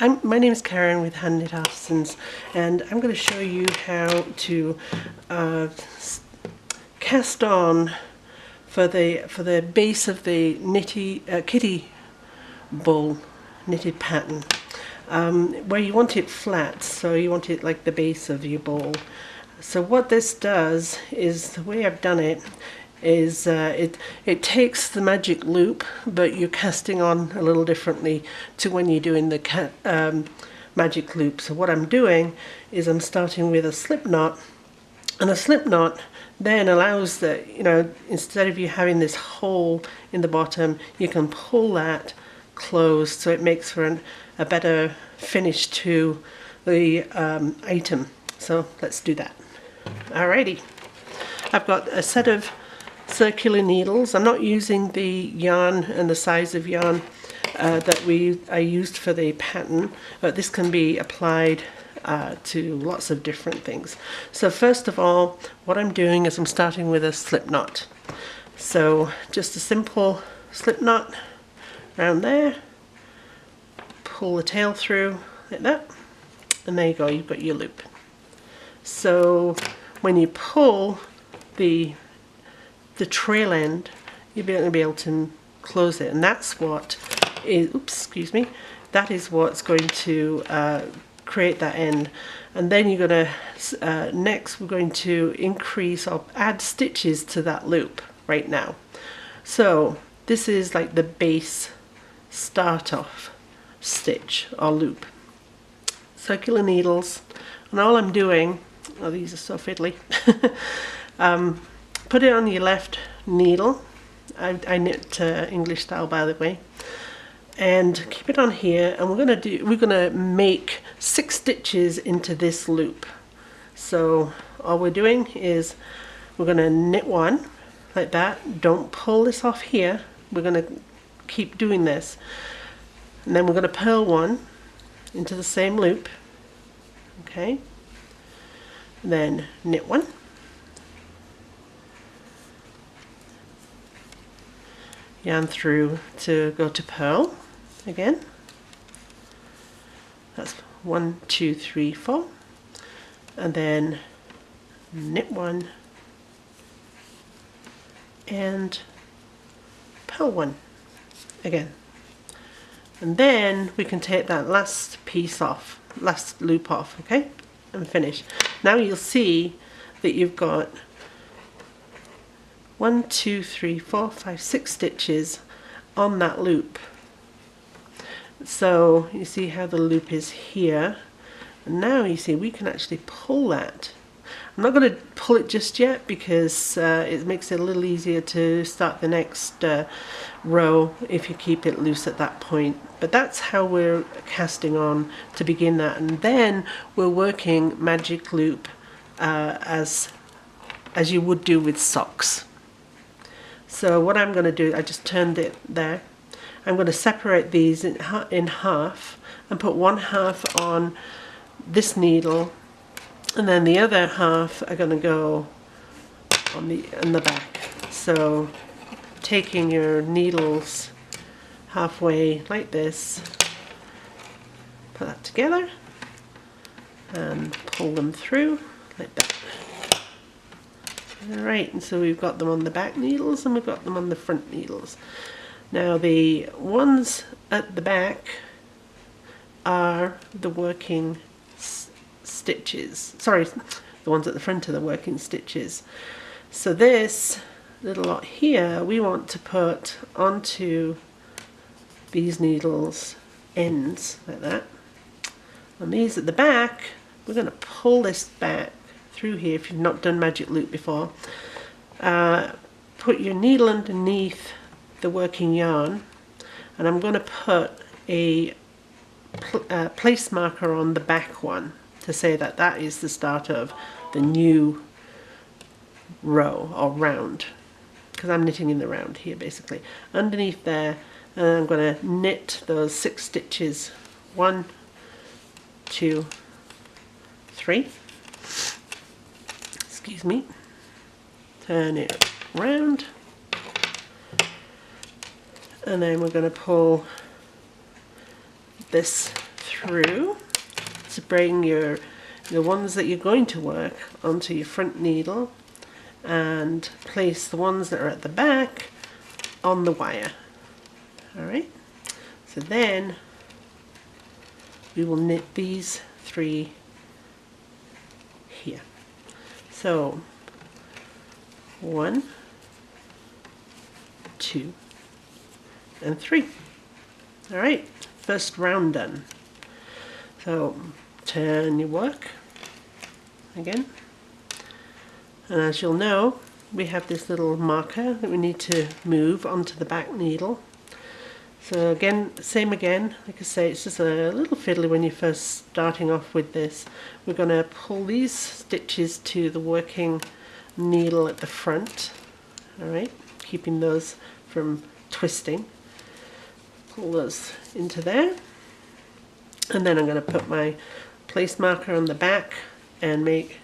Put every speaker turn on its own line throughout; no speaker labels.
My name is Karen with Hand Knit Artisans, and I'm going to show you how to cast on for the base of the kitty bowl knitted pattern, where you want it flat, so you want it like the base of your bowl. So what this does is, the way I've done it is it takes the magic loop, but you're casting on a little differently to when you're doing the magic loop. So what I'm doing is I'm starting with a slip knot, and a slip knot then allows that, instead of you having this hole in the bottom, you can pull that closed, so it makes for a better finish to the item. So let's do that. Alrighty, I've got a set of circular needles. I'm not using the yarn and the size of yarn that I used for the pattern, but this can be applied to lots of different things. So first of all, what I'm doing is I'm starting with a slip knot. So just a simple slip knot around there, pull the tail through like that, and there you go, you've got your loop. So when you pull the trail end, you'll be able to close it, and that's what is, that is what's going to create that end. And then you're going to, next we're going to increase or add stitches to that loop right now. So this is like the base start off stitch or loop. Circular needles, and all I'm doing, oh, these are so fiddly. Put it on your left needle. I knit English style, by the way, and keep it on here. And we're gonna make 6 stitches into this loop. So all we're doing is we're gonna knit 1 like that. Don't pull this off here. We're gonna keep doing this, and then we're gonna purl 1 into the same loop. Okay. And then knit 1. Yarn through to go to purl again. That's 1, 2, 3, 4, and then knit 1 and purl 1 again. And then we can take that last piece off, last loop off, okay, and finish. Now you'll see that you've got 1, 2, 3, 4, 5, 6 stitches on that loop. So you see how the loop is here, and now you see we can actually pull that. I'm not going to pull it just yet because it makes it a little easier to start the next row if you keep it loose at that point. But that's how we're casting on to begin that, and then we're working magic loop as you would do with socks. So what I'm going to do, I just turned it there. I'm going to separate these in half and put one half on this needle, and then the other half are going to go on the back. So taking your needles halfway like this, put that together and pull them through like that. Alright, and so we've got them on the back needles and we've got them on the front needles. Now the ones at the back are the working stitches. Sorry, the ones at the front are the working stitches. So this little lot here we want to put onto these needles ends like that. And these at the back, we're going to pull this back through here. If you've not done magic loop before, put your needle underneath the working yarn, and I'm going to put a place marker on the back one to say that that is the start of the new row or round, because I'm knitting in the round here basically. Underneath there, and I'm going to knit those 6 stitches. 1, 2, 3. Excuse me. Turn it round, and then we're going to pull this through to bring the ones that you're going to work onto your front needle, and place the ones that are at the back on the wire. Alright, so then we will knit these 3 here. So 1, 2, and 3. Alright, first round done. So turn your work again, and as you'll know, we have this little marker that we need to move onto the back needle. So again, same again, like I say, it's just a little fiddly when you're first starting off with this. We're going to pull these stitches to the working needle at the front, alright, keeping those from twisting. Pull those into there, and then I'm going to put my place marker on the back and make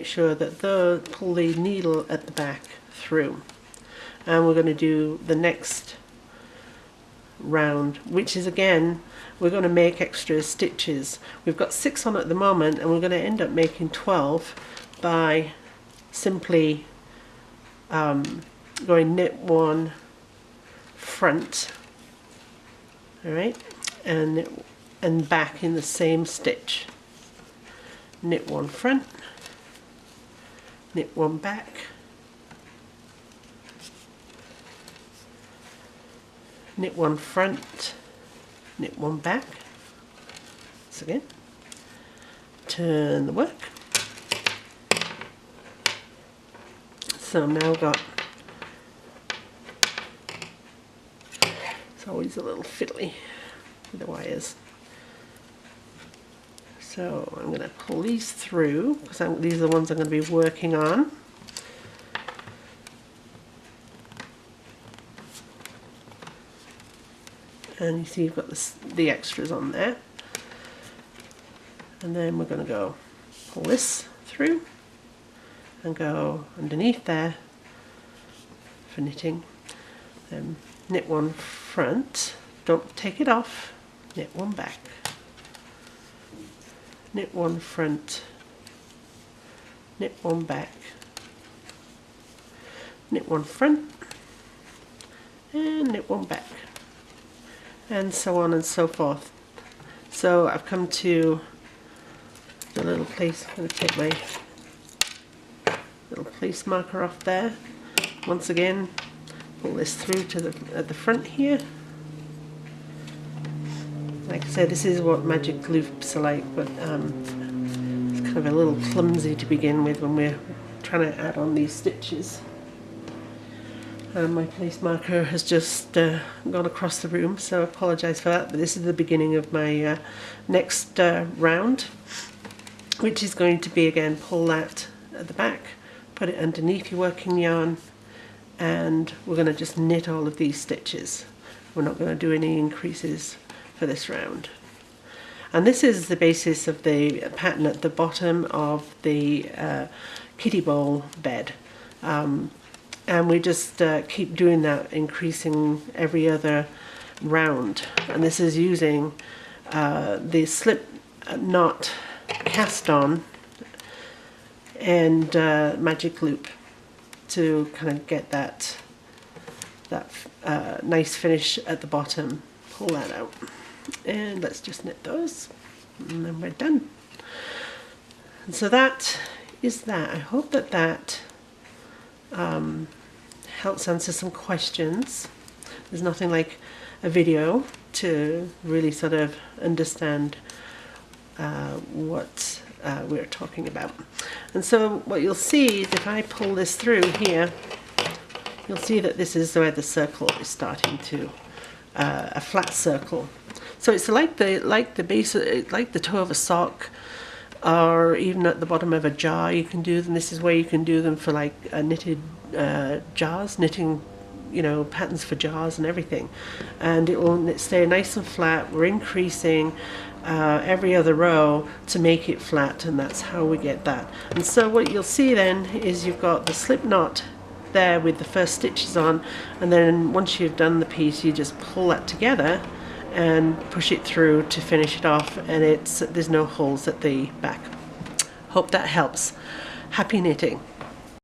sure that pull the needle at the back through. And we're going to do the next round, which is again, we're going to make extra stitches. We've got 6 on at the moment, and we're going to end up making 12 by simply going knit 1 front, alright, and back in the same stitch. Knit 1 front, knit 1 back, knit 1 front, knit 1 back. So again, turn the work. So now I've got, it's always a little fiddly with the wires. So I'm going to pull these through, because these are the ones I'm going to be working on. And you see you've got the extras on there. And then we're going to go pull this through and go underneath there for knitting. Then knit 1 front, don't take it off, knit 1 back. Knit 1 front, knit 1 back, knit 1 front, and knit 1 back, and so on and so forth. So I've come to the little place. I'm going to take my little place marker off there. Once again, pull this through to at the front here. Like I said, this is what magic loops are like, but it's kind of a little clumsy to begin with when we're trying to add on these stitches. My place marker has just gone across the room, so I apologise for that, but this is the beginning of my next round, which is going to be, again, pull that at the back, put it underneath your working yarn, and we're going to just knit all of these stitches. We're not going to do any increases for this round. And this is the basis of the pattern at the bottom of the kitty bowl bed. And we just keep doing that, increasing every other round. And this is using the slip knot cast on and magic loop to kind of get that nice finish at the bottom. Pull that out, and let's just knit those, and then we're done. And so that is that. I hope that helps answer some questions. There's nothing like a video to really sort of understand what we're talking about. And so what you'll see is if I pull this through here, you'll see that this is where the circle is starting to a flat circle. So it's like the base, like the toe of a sock, or even at the bottom of a jar. You can do them. This is where you can do them for like knitted jars, knitting, you know, patterns for jars and everything. And it will stay nice and flat. We're increasing every other row to make it flat, and that's how we get that. And so what you'll see then is you've got the slip knot there with the first stitches on, and then once you've done the piece, you just pull that together and push it through to finish it off, and there's no holes at the back. Hope that helps. Happy knitting.